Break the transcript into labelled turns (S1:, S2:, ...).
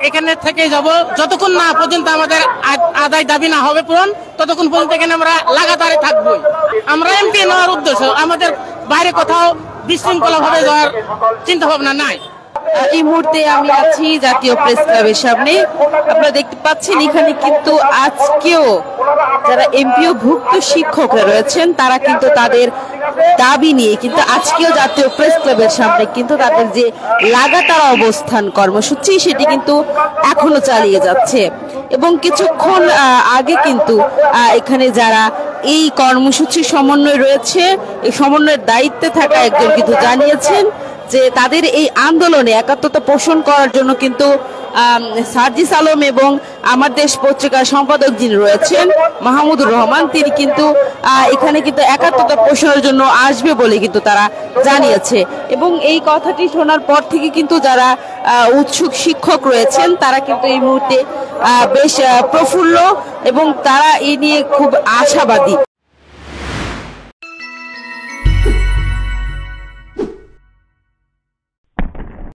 S1: এখানে থেকে যাব যতক্ষণ না পর্যন্ত আমাদের আদায় দাবি না হবে পূরণ, ততক্ষণ পর্যন্ত এখানে আমরা লাগাতারে থাকবো। আমরা এমপি নেওয়ার উদ্দেশ্য, আমাদের বাইরে কোথাও বিশৃঙ্খলা ভাবে যাওয়ার চিন্তা ভাবনা নাই।
S2: এই মুহূর্তে আমি আছি জাতীয় প্রেস ক্লাবের সামনে। আপনারা দেখতে পাচ্ছেন এখানে কিন্তু আজকেও যারা এমপিও ভুক্ত শিক্ষকরা রয়েছেন তারা কিন্তু তাদের দাবি নিয়ে কিন্তু আজকেও জাতীয় প্রেস ক্লাবের সামনে কিন্তু তাদের যে লাগাতার অবস্থান কর্মসূচি সেটি কিন্তু এখনো চালিয়ে যাচ্ছে। এবং কিছুক্ষণ আগে কিন্তু এখানে যারা এই কর্মসূচির সমন্বয় রয়েছে, এই সমন্বয়ের দায়িত্বে থাকা একজন কিন্তু জানিয়েছেন যে তাদের এই আন্দোলনে একাত্মতা পোষণ করার জন্য কিন্তু সার্জিস আলম এবং আমার দেশ পত্রিকার সম্পাদক যিনি রয়েছেন মাহমুদুর রহমান, তিনি কিন্তু এখানে কিন্তু একাত্মতা পোষণের জন্য আসবে বলে কিন্তু তারা জানিয়েছে। এবং এই কথাটি শোনার পর থেকে কিন্তু যারা উৎসুক শিক্ষক রয়েছেন তারা কিন্তু এই মুহূর্তে বেশ প্রফুল্ল এবং তারা এই নিয়ে খুব আশাবাদী।